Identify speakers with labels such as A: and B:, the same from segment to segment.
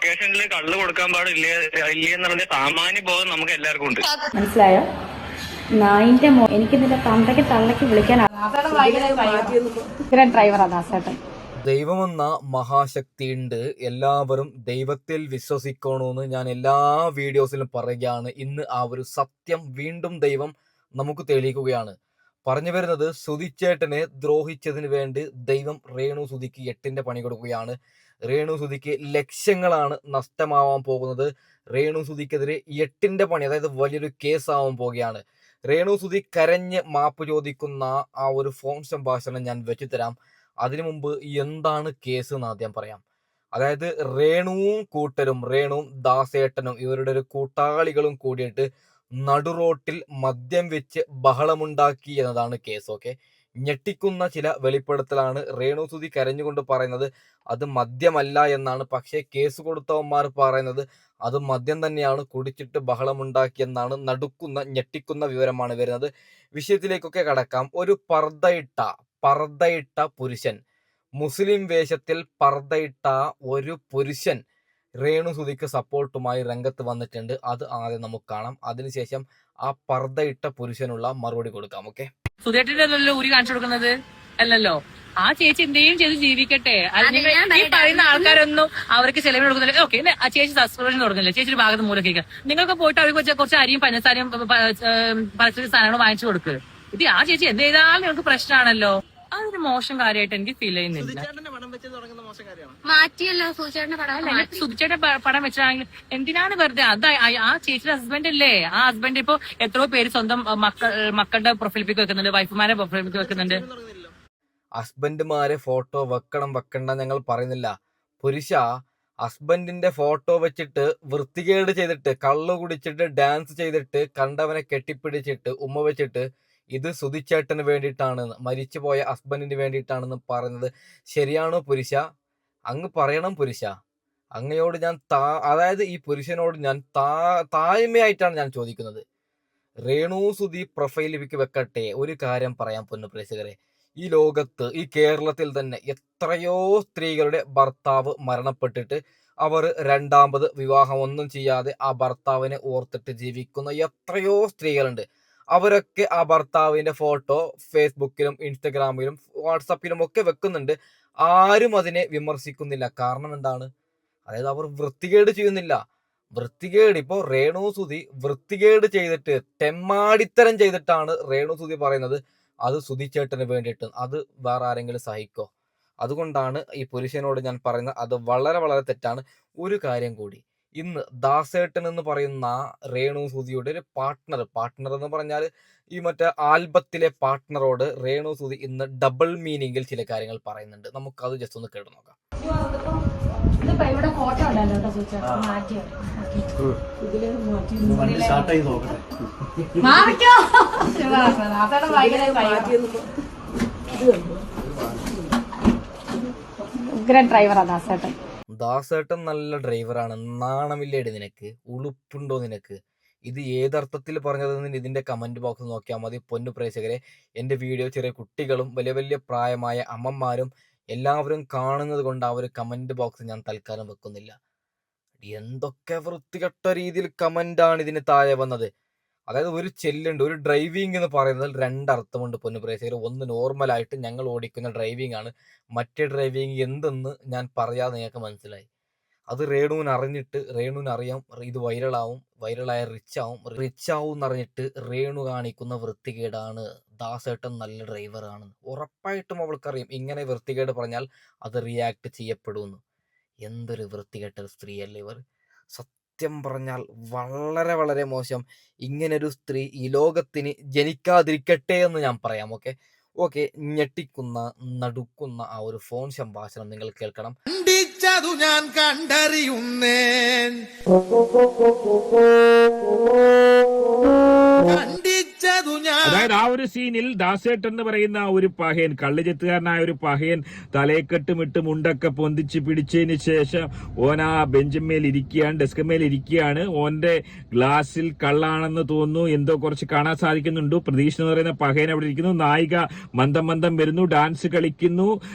A: ലൊക്കേഷനിൽ കള്ള് കൊടുക്കാൻ പാടില്ല എന്നുള്ള സാമാന്യ ബോധം നമുക്ക് എല്ലാവർക്കും ഉണ്ട്.
B: മനസ്സിലായോ? നായിന്റെ എനിക്ക് നിന്റെ തന്തയ്ക്ക് തള്ളയ്ക്ക് വിളിക്കാൻ ഡ്രൈവറാ ദാസേട്ടൻ.
C: ദൈവമെന്ന മഹാശക്തിയുണ്ട്. എല്ലാവരും ദൈവത്തിൽ വിശ്വസിക്കണമെന്ന് ഞാൻ എല്ലാ വീഡിയോസിലും പറയുകയാണ്. ഇന്ന് ആ ഒരു സത്യം വീണ്ടും ദൈവം നമുക്ക് തെളിയിക്കുകയാണ്. പറഞ്ഞു വരുന്നത്, സുധിച്ചേട്ടനെ ദ്രോഹിച്ചതിന് വേണ്ടി ദൈവം രേണു സുധിക്ക് 8ന്റെ പണി കൊടുക്കുകയാണ്. രേണു സുധിക്ക് ലക്ഷങ്ങളാണ് നഷ്ടമാവാൻ പോകുന്നത്. രേണു സുധിക്കെതിരെ 8ന്റെ പണി, അതായത് വലിയൊരു കേസാവാൻ പോവുകയാണ്. രേണു സുധി കരഞ്ഞ് മാപ്പ് ചോദിക്കുന്ന ആ ഒരു ഫോൺ സംഭാഷണം ഞാൻ വെച്ചു തരാം. അതിനു മുമ്പ് എന്താണ് കേസ് എന്ന് ആദ്യം പറയാം. അതായത് രേണുവും കൂട്ടരും, രേണുവും ദാസേട്ടനും ഇവരുടെ ഒരു കൂട്ടാളികളും കൂടിയിട്ട് നടുറോട്ടിൽ മദ്യം വെച്ച് ബഹളമുണ്ടാക്കി എന്നതാണ് കേസ്. ഓക്കെ, ഞെട്ടിക്കുന്ന ചില വെളിപ്പെടുത്തലാണ്. രേണു സുധി കരഞ്ഞുകൊണ്ട് പറയുന്നത് അത് മദ്യമല്ല എന്നാണ്. പക്ഷേ കേസ് കൊടുത്തവന്മാർ പറയുന്നത് അത് മദ്യം തന്നെയാണ്, കുടിച്ചിട്ട് ബഹളമുണ്ടാക്കിയെന്നാണ്. ഞെട്ടിക്കുന്ന വിവരമാണ് വരുന്നത്. വിഷയത്തിലേക്കൊക്കെ കടക്കാം. ഒരു പർദ്ദയിട്ട പുരുഷൻ, മുസ്ലിം വേഷത്തിൽ പർദ്ദയിട്ട ഒരു പുരുഷൻ രേണു സുധിക്ക് സപ്പോർട്ടുമായി രംഗത്ത് വന്നിട്ടുണ്ട്. അത് ആദ്യം നമുക്ക് കാണാം. അതിനുശേഷം ആ പർദ്ദയിട്ട പുരുഷനുള്ള മറുപടി കൊടുക്കാം. ഓക്കെ,
D: സുധേട്ടനല്ലോ ഊരി കാണിച്ചു കൊടുക്കുന്നത് അല്ലല്ലോ. ആ ചേച്ചി എന്തെങ്കിലും ചെയ്ത് ജീവിക്കട്ടെ. ഈ പറയുന്ന ആൾക്കാരൊന്നും അവർക്ക് ചെലവിന് കൊടുക്കുന്നില്ല. ഓക്കെ, ആ ചേച്ചി സബ്സ്ക്രിപ്ഷൻ കൊടുക്കുന്നില്ല, ചേച്ചിയുടെ ഭാഗത്ത് മൂലക്കേക്ക് നിങ്ങൾക്ക് പോയിട്ട് അവർക്ക് കുറച്ച് അരിയും പഞ്ചസാരയും പലചരക്ക് സാധനങ്ങളും വാങ്ങിച്ചു കൊടുക്കുക. ഇത് ആ ചേച്ചി എന്ത് ചെയ്താലും നിങ്ങൾക്ക് പ്രശ്നമാണല്ലോ. അതൊരു മോശം കാര്യമായിട്ട് എനിക്ക് ഫീൽ ചെയ്യുന്നില്ല.
E: മാറ്റിയല്ലോ സുധിച്ചേട്ടന്റെ പടം.
D: സുധിച്ചേട്ടൻ പടം വെച്ചാണെങ്കിൽ എന്തിനാണ് വെറുതെ? അത് ആ ചേച്ചിയുടെ ഹസ്ബൻഡ് അല്ലേ. ആ ഹസ്ബൻഡ് ഇപ്പൊ എത്രയോ പേര് സ്വന്തം മക്കളുടെ പ്രൊഫൈൽ പിക്ക് വെക്കുന്നുണ്ട്, വൈഫുമാരെ പ്രൊഫൈൽ പിക്ക് വെക്കുന്നുണ്ട്.
C: ഹസ്ബൻഡുമാരെ ഫോട്ടോ വെക്കണ്ട ഞങ്ങൾ പറയുന്നില്ല. പുരുഷ, ഹസ്ബൻഡിന്റെ ഫോട്ടോ വെച്ചിട്ട് വൃത്തികേട് ചെയ്തിട്ട്, കള്ളു കുടിച്ചിട്ട്, ഡാൻസ് ചെയ്തിട്ട്, കണ്ടവനെ കെട്ടിപ്പിടിച്ചിട്ട് ഉമ്മ വെച്ചിട്ട് ഇത് സുധിച്ചേട്ടന് വേണ്ടിയിട്ടാണ്, മരിച്ചുപോയ ഹസ്ബൻഡിന് വേണ്ടിയിട്ടാണെന്ന് പറയുന്നത് ശരിയാണോ പുരുഷ? അങ്ങ് പറയണം പുരുഷ. അങ്ങയോട് ഞാൻ അതായത് ഈ പുരുഷനോട് ഞാൻ താഴ്മയായിട്ടാണ് ഞാൻ ചോദിക്കുന്നത്. രേണു സുധി പ്രൊഫൈലിലേക്ക് വെക്കട്ടെ. ഒരു കാര്യം പറയാൻ പൊന്നു പ്രേക്ഷകരെ, ഈ ലോകത്ത്, ഈ കേരളത്തിൽ തന്നെ എത്രയോ സ്ത്രീകളുടെ ഭർത്താവ് മരണപ്പെട്ടിട്ട് അവർ രണ്ടാമത് വിവാഹം ഒന്നും ചെയ്യാതെ ആ ഭർത്താവിനെ ഓർത്തിട്ട് ജീവിക്കുന്ന എത്രയോ സ്ത്രീകളുണ്ട്. അവരൊക്കെ ആ ഭർത്താവിന്റെ ഫോട്ടോ ഫേസ്ബുക്കിലും ഇൻസ്റ്റഗ്രാമിലും വാട്സപ്പിലും ഒക്കെ വെക്കുന്നുണ്ട്. ആരും അതിനെ വിമർശിക്കുന്നില്ല. കാരണം എന്താണ്? അതായത് അവർ വൃത്തികേട് ചെയ്യുന്നില്ല. ഇപ്പോ രേണു സുധി വൃത്തികേട് ചെയ്തിട്ട്, തെമ്മാടിത്തരം ചെയ്തിട്ടാണ് രേണു സുധി പറയുന്നത് അത് സുധിച്ചേട്ടന് വേണ്ടിയിട്ട്. അത് വേറെ ആരെങ്കിലും സഹിക്കോ? അതുകൊണ്ടാണ് ഈ പുരുഷനോട് ഞാൻ പറയുന്നത് അത് വളരെ വളരെ തെറ്റാണ്. ഒരു കാര്യം കൂടി, ഇന്ന് ദാസേട്ടൻ എന്ന് പറയുന്ന രേണു സുധിയുടെ ഒരു പാർട്ട്ണർ എന്ന് പറഞ്ഞാൽ ഈ മറ്റേ ആൽബത്തിലെ പാർട്ട്ണറോട് രേണു സുധി ഇന്ന് ഡബിൾ മീനിങ്ങിൽ ചില കാര്യങ്ങൾ പറയുന്നുണ്ട്. നമുക്കത് ജസ്റ്റ് ഒന്ന് കേട്ട് നോക്കാം.
B: ഇവിടെ ഫോട്ടോ ഉണ്ടല്ലോ മാറ്റിയോ? ഉഗ്രൻ ഡ്രൈവറാ ദാസേട്ടൻ.
C: ദാസേട്ടൻ നല്ല ഡ്രൈവറാണ്. നാണമില്ലേടി നിനക്ക്? ഉളുപ്പുണ്ടോ നിനക്ക്? ഇത് ഏതർത്ഥത്തിൽ പറഞ്ഞതെന്ന് ഇതിന്റെ കമന്റ് ബോക്സ് നോക്കിയാൽ മതി. പൊന്നു പ്രേക്ഷകരെ, എന്റെ വീഡിയോ ചെറിയ കുട്ടികളും വലിയ വലിയ പ്രായമായ അമ്മമാരും എല്ലാവരും കാണുന്നത് കൊണ്ട് ആ ഒരു കമന്റ് ബോക്സ് ഞാൻ തൽക്കാലം വെക്കുന്നില്ല. എന്തൊക്കെ വൃത്തികെട്ട രീതിയിൽ കമന്റാണ് ഇതിന് താഴെ വന്നത്. അതായത് ഒരു ചെല്ലുണ്ട്, ഒരു ഡ്രൈവിംഗ് എന്ന് പറയുന്നതിൽ രണ്ടർത്ഥമുണ്ട് പൊന്നു പ്രേക്ഷകർ. ഒന്ന് നോർമലായിട്ട് ഞങ്ങൾ ഓടിക്കുന്ന ഡ്രൈവിംഗ് ആണ്, മറ്റേ ഡ്രൈവിംഗ് എന്തെന്ന് ഞാൻ പറയാതെ നിങ്ങൾക്ക് മനസ്സിലായി. അത് രേണുവിന് അറിയാം ഇത് വൈറലായ റിച്ച് ആവും എന്നറിഞ്ഞിട്ട് രേണു കാണിക്കുന്ന വൃത്തികേടാണ്. ദാസേട്ടൻ നല്ല ഡ്രൈവറാണ്, ഉറപ്പായിട്ടും അവൾക്കറിയാം ഇങ്ങനെ വൃത്തികേട് പറഞ്ഞാൽ അത് റിയാക്ട് ചെയ്യപ്പെടുമെന്ന്. എന്തൊരു വൃത്തികെട്ട സ്ത്രീയല്ലേ ഇവർ. സത്യം പറഞ്ഞാൽ വളരെ വളരെ മോശം. ഇങ്ങനൊരു സ്ത്രീ ഈ ലോകത്തിന് ജനിക്കാതിരിക്കട്ടെ എന്ന് ഞാൻ പറയാം. ഓക്കെ, ഞെട്ടിക്കുന്ന നടുക്കുന്ന ആ ഒരു ഫോൺ സംഭാഷണം നിങ്ങൾ കേൾക്കണം.
F: കണ്ടിച്ചതു ഞാൻ കണ്ടറിയുന്നേൻ, കണ്ടിച്ച
E: അതായത് ആ ഒരു സീനിൽ ദാസേട്ടൻ എന്ന് പറയുന്ന ഒരു പഹയൻ, കള്ളുചെത്തുകാരനായ ഒരു പഹയൻ തലയെക്കെട്ടുമിട്ട് മുണ്ടൊക്കെ പൊന്തിച്ച് പിടിച്ചതിന് ശേഷം ഓൻ ആ ബെഞ്ചിന്മേൽ ഇരിക്കുകയാണ്, ഡെസ്കമേൽ ഇരിക്കുകയാണ്. ഓന്റെ ഗ്ലാസ്സിൽ കള്ളാണെന്ന് തോന്നുന്നു, എന്തോ കുറച്ച് കാണാൻ സാധിക്കുന്നുണ്ട്. പ്രതീക്ഷ എന്ന് പറയുന്ന പഹയൻ അവിടെ ഇരിക്കുന്നു. നായിക മന്ദം മന്ദം വരുന്നു, ഡാൻസ് കളിക്കുന്നു.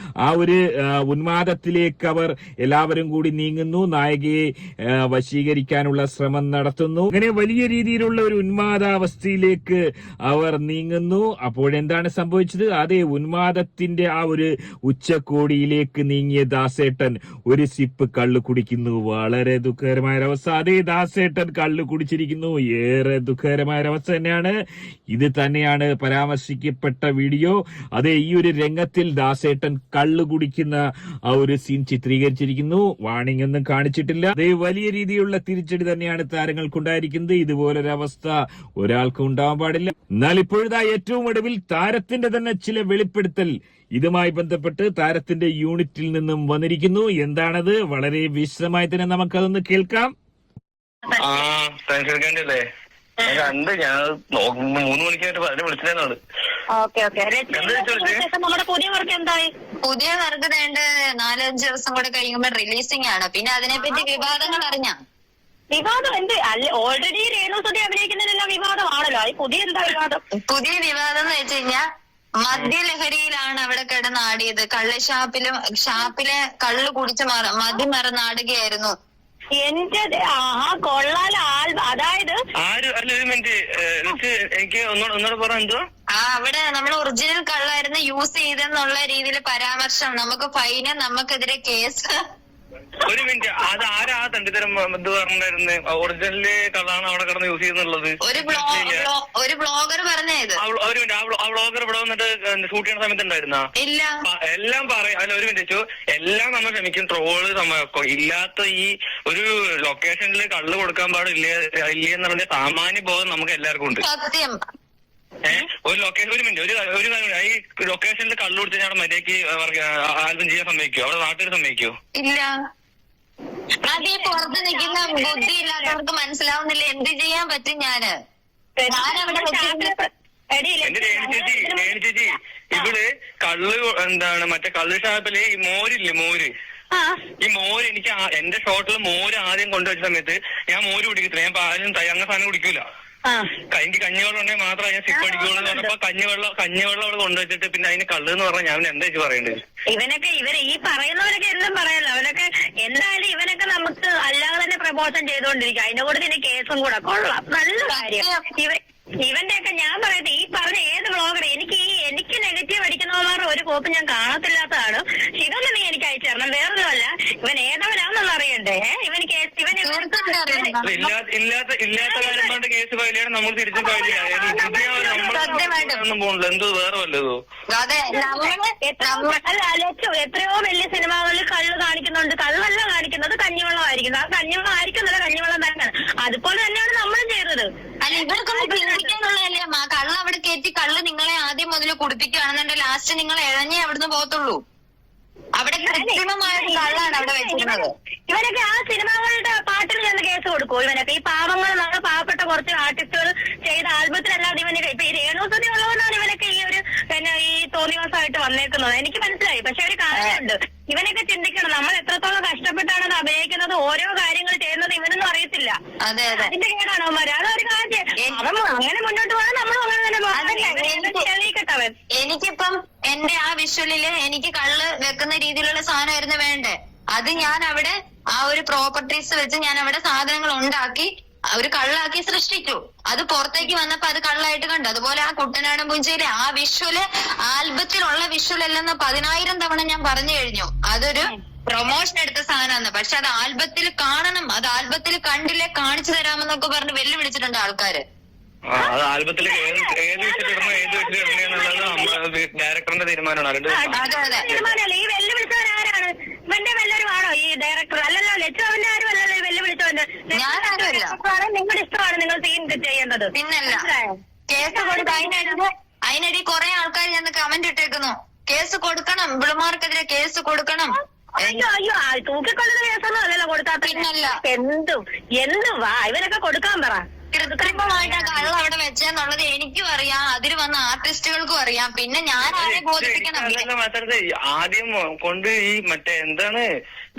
E: ആ ഒരു ഉന്മാദത്തിലേക്ക് അവർ എല്ലാവരും കൂടി നീങ്ങുന്നു. നായികയെ വശീകരിക്കാനുള്ള ശ്രമം നടത്തുന്നു. അങ്ങനെ വലിയ രീതിയിലുള്ള ഒരു ഉന്മാദാവസ്ഥയിലേക്ക് അവർ നീങ്ങുന്നു. അപ്പോഴെന്താണ് സംഭവിച്ചത്? അതേ ഉന്മാദത്തിന്റെ ആ ഒരു ഉച്ചകോടിയിലേക്ക് നീങ്ങിയ ദാസേട്ടൻ ഒരു സിപ്പ് കള്ളു കുടിക്കുന്നു. വളരെ ദുഃഖകരമായ ഒരവസ്ഥ. അതേ ദാസേട്ടൻ കള്ളു കുടിച്ചിരിക്കുന്നു. ഏറെ ദുഃഖകരമായ ഒരവസ്ഥ തന്നെയാണ്. ഇത് തന്നെയാണ് പരാമർശിക്കപ്പെട്ട വീഡിയോ. അതേ ഈ ഒരു രംഗത്തിൽ ദാസേട്ടൻ കള്ളു കുടിക്കുന്ന ആ ഒരു സീൻ ചിത്രീകരിച്ചിരിക്കുന്നു. വാണിംഗ് ഒന്നും കാണിച്ചിട്ടില്ല. അതേ വലിയ രീതിയിലുള്ള തിരിച്ചടി തന്നെയാണ് താരങ്ങൾക്കുണ്ടായിരിക്കുന്നത്. ഇതുപോലൊരവസ്ഥ ഒരാൾക്കും ഉണ്ടാവാൻ പാടില്ല. എന്നാൽ ഇപ്പോഴത്തെ ഏറ്റവും ഒടുവിൽ താരത്തിന്റെ തന്നെ ചില വെളിപ്പെടുത്തൽ ഇതുമായി ബന്ധപ്പെട്ട് താരത്തിന്റെ യൂണിറ്റിൽ നിന്നും വന്നിരിക്കുന്നു. എന്താണത്? വളരെ വിശദമായി തന്നെ നമുക്കതൊന്ന് കേൾക്കാം.
A: സംസാരിക്കേണ്ടല്ലേ? ഞാൻ കണ്ട്, ഞാൻ 3 മണിക്കായിട്ട് പറഞ്ഞ് വിളിച്ചതാണ്.
F: നമ്മുടെ പുതിയ വർക്ക് എന്തായി? പുതിയ വർക്ക് വേണ്ട 4-5 ദിവസം കൂടെ കഴിയുമ്പോൾ റിലീസിംഗ് ആണ്. പിന്നെ അതിനെപ്പറ്റി വിവാദങ്ങൾ അറിഞ്ഞാ? വിവാദം എന്ത്? ഓൾറെഡി രേണുസുതി അഭിനയിക്കുന്നതിനെല്ലാം വിവാദമാണല്ലോ. അത് പുതിയ എന്താ വിവാദം? പുതിയ വിവാദം എന്ന് വെച്ച് കഴിഞ്ഞാൽ മദ്യലഹരിയിലാണ് അവിടെ കിടന്നാടിയത്. ഷാപ്പിലെ കള്ളു കുടിച്ച് മദ്യം മറന്നാടുകയായിരുന്നു. എന്റെ കൊള്ളാല അതായത്
A: ഒരു മിനിറ്റ്, എനിക്ക് ഒന്നുകൂടെ പറയാൻ എന്തോ
F: അവിടെ നമ്മൾ ഒറിജിനൽ കള്ളായിരുന്നു യൂസ് ചെയ്തെന്നുള്ള രീതിയിൽ പരാമർശം. നമുക്ക് ഫൈന്, നമുക്കെതിരെ കേസ്.
A: ഒരു മിനിറ്റ്, അത് ആരാ തണ്ടിത്തരം ഇത് പറഞ്ഞിരുന്നത്? ഒറിജിനല് കള്ളാണ് അവിടെ കിടന്ന് യൂസ് ചെയ്യുന്നുള്ളത്
F: ഒരു ബ്ലോഗർ പറഞ്ഞത്.
A: ഒരു മിനിറ്റ്, ആ ബ്ലോഗർ ഇവിടെ വന്നിട്ട് ഷൂട്ട് ചെയ്യുന്ന സമയത്ത് ഉണ്ടായിരുന്ന?
F: ഇല്ല.
A: എല്ലാം പറയും. അല്ല ഒരു മിനിറ്റ്, എല്ലാം നമ്മൾ ക്ഷമിക്കും. ട്രോള് സമയമൊക്കെ ഇല്ലാത്ത ഈ ഒരു ലൊക്കേഷനിൽ കള്ള് കൊടുക്കാൻ പാടില്ല എന്നുള്ള സാമാന്യ ബോധം നമുക്ക് എല്ലാവർക്കും ഉണ്ട്.
F: സത്യം.
A: ഒരു മിനിറ്റ്, ഒരു ഈ ലൊക്കേഷനിൽ കള്ളു കൊടുത്ത് ഞാൻ മര്യാദക്ക് ആൽബം ചെയ്യാൻ സമ്മതിക്കോ? അവിടെ നാട്ടുകാർ സമ്മതിക്കോ?
F: ഇല്ല. അത് ഈ പുറത്ത് നിൽക്കുന്ന ബുദ്ധി ഇല്ലാത്തവർക്ക് മനസ്സിലാവുന്നില്ല. എന്ത് ചെയ്യാൻ പറ്റും?
A: എന്റെ രേണു ചേച്ചി, ഇവിടെ കള്ള് എന്താണ് മറ്റേ കള്ള് ഷാപ്പില് ഈ മോരില്ലേ, മോര്, ഈ മോര് എനിക്ക് എന്റെ ഷോട്ടിൽ മോര് ആദ്യം കൊണ്ടുവച്ച സമയത്ത് ഞാൻ മോര് കുടിക്കത്തില്ല. ഞാൻ പാലും അങ്ങനെ സാധനം കുടിക്കൂല. എനിക്ക് കഞ്ഞിവെള്ളം ഉണ്ടെങ്കിൽ മാത്രമേ ഞാൻ സിപ്പ് അടിക്കുള്ളൂ എന്ന് പറഞ്ഞപ്പോ കഞ്ഞിവെള്ളം അവിടെ കൊണ്ടുവച്ചിട്ട് പിന്നെ അതിന് കള്ള് എന്ന് പറഞ്ഞാൽ ഞാൻ എന്താ വെച്ച് പറയേണ്ടത്?
F: ഇവനൊക്കെ ഈ പറയുന്നവരൊക്കെ എന്തും പറയല്ലോ. അവനൊക്കെ എന്തായാലും ഇവനൊക്കെ നമുക്ക് അല്ലാതെ തന്നെ പ്രമോഷൻ ചെയ്തുകൊണ്ടിരിക്കും. അതിന്റെ കൂടെ തന്നെ കേസും കൂടെ. കൊള്ളാം, നല്ല കാര്യം. ഇവന്റെയൊക്കെ ഞാൻ പറയട്ടെ, ഈ പറഞ്ഞ ഏത് ബ്ലോഗർ എനിക്ക് നെഗറ്റീവ് അടിക്കുന്നവന്മാരുടെ ഒരു കോപ്പ് ഞാൻ കാണത്തില്ലാത്തതാണ്. ഇതൊന്നും നീ എനിക്ക് അയച്ചു തരണം. വേറൊന്നുമല്ല, ഇവൻ ഏതവനാണെന്നുള്ള അറിയണ്ടേ? ഇല്ലാത്ത
A: കാര്യം കൊണ്ട് കേസ് ഫയൽ ചെയ്യണം. നമ്മൾ തിരിച്ചും ഫയൽ ചെയ്യാൻ പോകണില്ല. എന്തോ വേറെ വല്ലതോ?
F: എത്രയോ വലിയ സിനിമകളിൽ കള്ള് കാണിക്കുന്നുണ്ട്. കള്ളല്ല കാണിക്കുന്നത്, കഞ്ഞിവെള്ളം ആയിരിക്കുന്നത്. ആ കഞ്ഞിവെള്ളം ആയിരിക്കുന്നില്ല, കഞ്ഞിവെള്ളം തന്നെയാണ്. അതുപോലെ തന്നെയാണ് നമ്മളും ചെയ്തത്. അല്ല, ഇവർക്കൊന്നും ചിന്തിക്കാനുള്ളതല്ലേ? കള്ള് അവിടെ കയറ്റി കള്ള് നിങ്ങളെ ആദ്യം മുതൽ കുടിപ്പിക്കുകയാണെന്നുണ്ടെങ്കിൽ ലാസ്റ്റ് നിങ്ങൾ ഇഴഞ്ഞേ അവിടുന്ന് പോകത്തുള്ളൂ. അവിടെ കൃത്രിമമായ കള്ളാണ് അവിടെ വെച്ചിരുന്നത്. ഇവരൊക്കെ ആ സിനിമകളുടെ പാട്ടിൽ ചെന്ന് കേസ് കൊടുക്കും. ഇവനൊക്കെ ഈ പാവങ്ങൾ, നമ്മൾ പാവപ്പെട്ട കുറച്ച് ആർട്ടിസ്റ്റുകൾ ചെയ്ത ആൽബത്തിലല്ലാതെ ഇവനൊക്കെ ഇപ്പൊ ഈ രേണുസുതി ഉള്ളതുകൊണ്ടാണ് ഇവനൊക്കെ ഈ ഒരു ഈ തോന്നിവാസമായിട്ട് വന്നേക്കുന്നത്. എനിക്ക് മനസ്സിലായി. പക്ഷെ ഒരു കാര്യമുണ്ട്, ഇവനൊക്കെ ചിന്തിക്കണം, നമ്മൾ എത്രത്തോളം കഷ്ടപ്പെട്ടാണ് അത് അഭിനയിക്കുന്നത്, ഓരോ കാര്യങ്ങൾ ചെയ്യുന്നത് ഇവനൊന്നും അറിയത്തില്ല. അതിന്റെ കേടാണ് അവന്മാര്. അതൊരു കാര്യം. അങ്ങനെ മുന്നോട്ട് പോകാൻ നമ്മളും അങ്ങനെ തന്നെ തെളിയിക്കട്ടെ അവൻ. എനിക്കിപ്പം എന്റെ ആ വിഷ്വലില് എനിക്ക് കള്ള് വെക്കുന്ന രീതിയിലുള്ള സാധനമായിരുന്നു വേണ്ടേ. അത് ഞാൻ അവിടെ ആ ഒരു പ്രോപ്പർട്ടീസ് വെച്ച് ഞാൻ അവിടെ സാധനങ്ങൾ ഉണ്ടാക്കി ഒരു കള്ളാക്കി സൃഷ്ടിച്ചു. അത് പുറത്തേക്ക് വന്നപ്പോ അത് കള്ളായിട്ട് കണ്ടു. അതുപോലെ ആ കുട്ടനാടൻ പൂഞ്ചയിലെ ആ വിഷ്വല് ആൽബത്തിലുള്ള വിഷ്വൽ അല്ലെന്ന് 10,000 തവണ ഞാൻ പറഞ്ഞു കഴിഞ്ഞു. അതൊരു പ്രൊമോഷൻ എടുത്ത സാധനമാണ്. പക്ഷെ അത് ആൽബത്തിൽ കാണണം, അത് ആൽബത്തിൽ കണ്ടില്ലേ കാണിച്ചു തരാമെന്നൊക്കെ പറഞ്ഞ് വെല്ലുവിളിച്ചിട്ടുണ്ട് ആൾക്കാര്.
A: അത് ആൽബത്തിൽ ഏത് വെച്ചിട്ടിടണം, ഏത് വെച്ചിട്ടിടണമെന്നുള്ളത് ഡയറക്ടറിന്റെ തീരുമാനമാണ്.
F: തീരുമാനമല്ല. ഈ വെല്ലുവിളിച്ചവൻ ആരാണ്? ഇവന്റെ വല്ലവരുമാണോ ഈ ഡയറക്ടർ? അല്ലല്ലോ, ലച്ചു അവന്റെ ആരും അല്ലല്ലോ ഈ വെല്ലുവിളിച്ചവന്റെ. നിങ്ങളുടെ ഇഷ്ടമാണ് നിങ്ങൾ സീൻ ചെയ്യേണ്ടത്. പിന്നല്ല, കേസ് കൊടുക്കും. അതിനിടെ കുറെ ആൾക്കാർ ഞാൻ കമന്റ് ഇട്ടേക്കുന്നു, കേസ് കൊടുക്കണം, ഇവിളുമാർക്കെതിരെ കേസ് കൊടുക്കണം. അയ്യോ തൂക്കിക്കൊള്ളുന്ന കേസൊന്നും അല്ലല്ലോ കൊടുത്താ. പിന്നല്ല, എന്തുവാ ഇവനൊക്കെ കൊടുക്കാൻ പറ. കൃത്രിമമായിട്ട് ആ കള്ള അവിടെ വെച്ചെന്നുള്ളത് എനിക്കും അറിയാം, അതിൽ വന്ന ആർട്ടിസ്റ്റുകൾക്കും അറിയാം. പിന്നെ ഞാൻ ആരെ ബോധിപ്പിക്കണം?
A: മാത്രമേ ആദ്യം കൊണ്ട് ഈ മറ്റേ എന്താണ്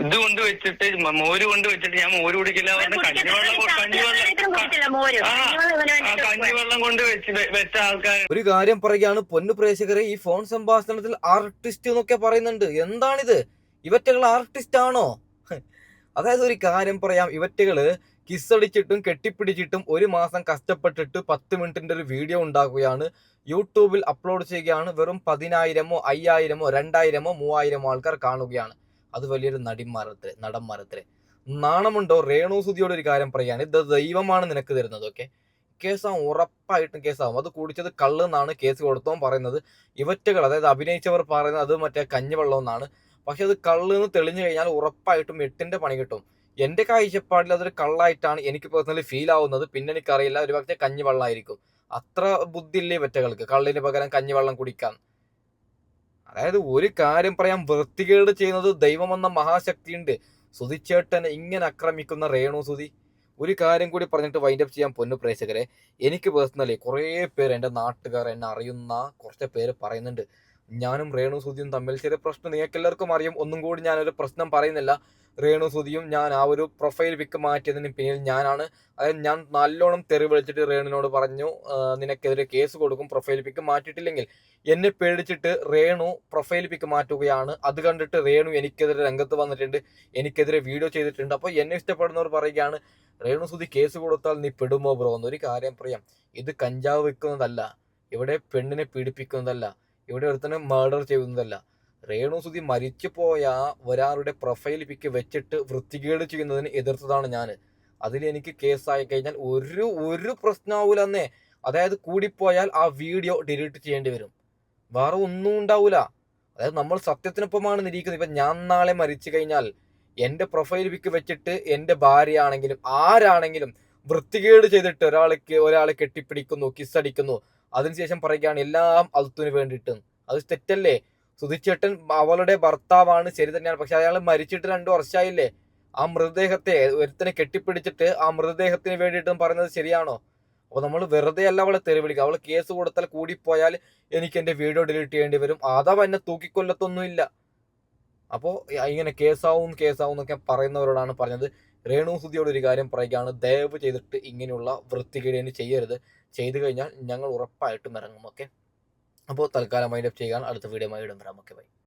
A: ഇത് കൊണ്ട് വെച്ചിട്ട് മോര് കൊണ്ട് വെച്ചിട്ട് ഞാൻ മോര് കുടിക്കില്ല പറഞ്ഞ കഞ്ഞിവെള്ളം കൊണ്ട് വെച്ച ആൾക്കാർ.
C: ഒരു കാര്യം പറയുകയാണ് പൊന്നു പ്രേക്ഷകരെ, ഈ ഫോൺ സംഭാഷണത്തിൽ ആർട്ടിസ്റ്റ് എന്നൊക്കെ പറയുന്നുണ്ട്. എന്താണിത്? ഇവറ്റകൾ ആർട്ടിസ്റ്റ് ആണോ? അതായത് ഒരു കാര്യം പറയാം, ഇവറ്റകള് കിസ്സടിച്ചിട്ടും കെട്ടിപ്പിടിച്ചിട്ടും ഒരു മാസം കഷ്ടപ്പെട്ടിട്ട് 10 മിനിറ്റിന്റെ ഒരു വീഡിയോ ഉണ്ടാക്കുകയാണ്, യൂട്യൂബിൽ അപ്ലോഡ് ചെയ്യുകയാണ്. വെറും 10,000-ഓ 5,000-ഓ 2,000-ഓ 3,000-ഓ ആൾക്കാർ കാണുകയാണ്. അത് വലിയൊരു നടന്മാരത്രേ. നാണമുണ്ടോ? രേണു സുധിയോട് ഒരു കാര്യം പറയാണ്, ഇത് ദൈവമാണ് നിനക്ക് തരുന്നത്. ഓക്കെ, കേസാവും, ഉറപ്പായിട്ടും കേസാവും. അത് കുടിച്ചത് കള്ളെന്നാണ് കേസ് കൊടുത്തവൻ പറയുന്നത്. ഇവറ്റകൾ, അതായത് അഭിനയിച്ചവർ പറയുന്നത് അത് മറ്റേ കഞ്ഞിവെള്ളം എന്നാണ്. പക്ഷെ അത് കള്ളെന്ന് തെളിഞ്ഞു കഴിഞ്ഞാൽ ഉറപ്പായിട്ടും 8ന്റെ പണി കിട്ടും. എന്റെ കാഴ്ചപ്പാടിൽ അതൊരു കള്ളായിട്ടാണ് എനിക്ക് പേഴ്സണലി ഫീൽ ആവുന്നത്. പിന്നെ എനിക്കറിയില്ല, ഒരുപക്ഷെ കഞ്ഞിവെള്ളമായിരിക്കും. അത്ര ബുദ്ധിയില്ലേ ഇവറ്റകൾക്ക് കള്ളിന് പകരം കഞ്ഞിവെള്ളം കുടിക്കാൻ. അതായത് ഒരു കാര്യം പറയാം, വൃത്തികേട് ചെയ്യുന്നത് ദൈവമെന്ന മഹാശക്തിയുണ്ട്. സുധിച്ചേട്ടനെ ഇങ്ങനെ ആക്രമിക്കുന്ന രേണു സുധി. ഒരു കാര്യം കൂടി പറഞ്ഞിട്ട് വൈൻഡപ്പ് ചെയ്യാൻ പൊന്നു പ്രേക്ഷകരെ, എനിക്ക് പേഴ്സണലി കുറേ പേര്, എൻ്റെ നാട്ടുകാർ, എന്നെ അറിയുന്ന കുറച്ച് പേര് പറയുന്നുണ്ട് ഞാനും രേണു സുധിയും തമ്മിൽ ചെറിയ പ്രശ്നം. നിങ്ങൾക്ക് എല്ലാവർക്കും അറിയാം. ഒന്നും കൂടി ഞാനൊരു പ്രശ്നം പറയുന്നില്ല. രേണു സുധിയും ഞാൻ ആ ഒരു പ്രൊഫൈൽ പിക്ക് മാറ്റിയതിന് പിന്നിൽ ഞാനാണ്. അതായത് ഞാൻ നല്ലോണം തെറി വിളിച്ചിട്ട് രേണുവിനോട് പറഞ്ഞു, നിനക്കെതിരെ കേസ് കൊടുക്കും പ്രൊഫൈൽ പിക്ക് മാറ്റിയിട്ടില്ലെങ്കിൽ. എന്നെ പേടിച്ചിട്ട് രേണു പ്രൊഫൈൽ പിക്ക് മാറ്റുകയാണ്. അത് കണ്ടിട്ട് രേണു എനിക്കെതിരെ രംഗത്ത് വന്നിട്ടുണ്ട്, എനിക്കെതിരെ വീഡിയോ ചെയ്തിട്ടുണ്ട്. അപ്പോൾ എന്നെ ഇഷ്ടപ്പെടുന്നവർ പറയുകയാണ്, രേണു സുധി കേസ് കൊടുത്താൽ നീ പെടുമോ ബ്രോ? എന്നൊരു കാര്യം പറയാം, ഇത് കഞ്ചാവ് വെക്കുന്നതല്ല, ഇവിടെ പെണ്ണിനെ പീഡിപ്പിക്കുന്നതല്ല, ഇവിടെ ഒരുത്തനെ മർഡർ ചെയ്യുന്നതല്ല. രേണു സുധി മരിച്ചു പോയ ഒരാളുടെ പ്രൊഫൈൽ പിക്ക് വെച്ചിട്ട് വൃത്തികേട് ചെയ്യുന്നതിന് എതിർത്തതാണ് ഞാൻ. അതിൽ എനിക്ക് കേസായി കഴിഞ്ഞാൽ ഒരു പ്രശ്നമാവൂലെന്നേ. അതായത് കൂടിപ്പോയാൽ ആ വീഡിയോ ഡിലീറ്റ് ചെയ്യേണ്ടി വരും, വേറെ ഒന്നും ഉണ്ടാവൂല. അതായത് നമ്മൾ സത്യത്തിനൊപ്പമാണ് നിരീക്കുന്നത്. ഇപ്പം ഞാൻ നാളെ മരിച്ചു കഴിഞ്ഞാൽ എൻ്റെ പ്രൊഫൈൽ പിക്ക് വെച്ചിട്ട് എൻ്റെ ഭാര്യ ആണെങ്കിലും ആരാണെങ്കിലും വൃത്തികേട് ചെയ്തിട്ട് ഒരാളെ കെട്ടിപ്പിടിക്കുന്നു, കിസ്സടിക്കുന്നു, അതിനുശേഷം പറയുകയാണ് എല്ലാം അൽത്തുന് വേണ്ടിയിട്ട്, അത് തെറ്റല്ലേ? സുധിച്ചേട്ടൻ അവളുടെ ഭർത്താവാണ്, ശരി തന്നെയാണ്. പക്ഷെ അയാൾ മരിച്ചിട്ട് 2 വർഷമായില്ലേ? ആ മൃതദേഹത്തെ ഒരുത്തനെ കെട്ടിപ്പിടിച്ചിട്ട് ആ മൃതദേഹത്തിന് വേണ്ടിയിട്ടും പറയുന്നത് ശരിയാണോ? അപ്പോൾ നമ്മൾ വെറുതെ അല്ല അവളെ തെറി വിളിക്കുക. അവൾ കേസ് കൊടുത്താൽ കൂടിപ്പോയാൽ എനിക്ക് എൻ്റെ വീഡിയോ ഡിലീറ്റ് ചെയ്യേണ്ടി വരും. അഥവാ എന്നെ തൂക്കിക്കൊല്ലത്തൊന്നുമില്ല. അപ്പോൾ ഇങ്ങനെ കേസാവും എന്നൊക്കെ പറയുന്നവരോടാണ് പറഞ്ഞത്. രേണു സുധിയോട് ഒരു കാര്യം പറയുകയാണ്, ദയവ് ചെയ്തിട്ട് ഇങ്ങനെയുള്ള വൃത്തികേടിന് ചെയ്യരുത്. ചെയ്തു കഴിഞ്ഞാൽ ഞങ്ങൾ ഉറപ്പായിട്ടും ഇറങ്ങും. ഓക്കെ, അപ്പോൾ തൽക്കാലം വൈൻഡപ്പ് ചെയ്യുകയാണ്. അടുത്ത വീഡിയോ ഇടും വരാം. Okay, by.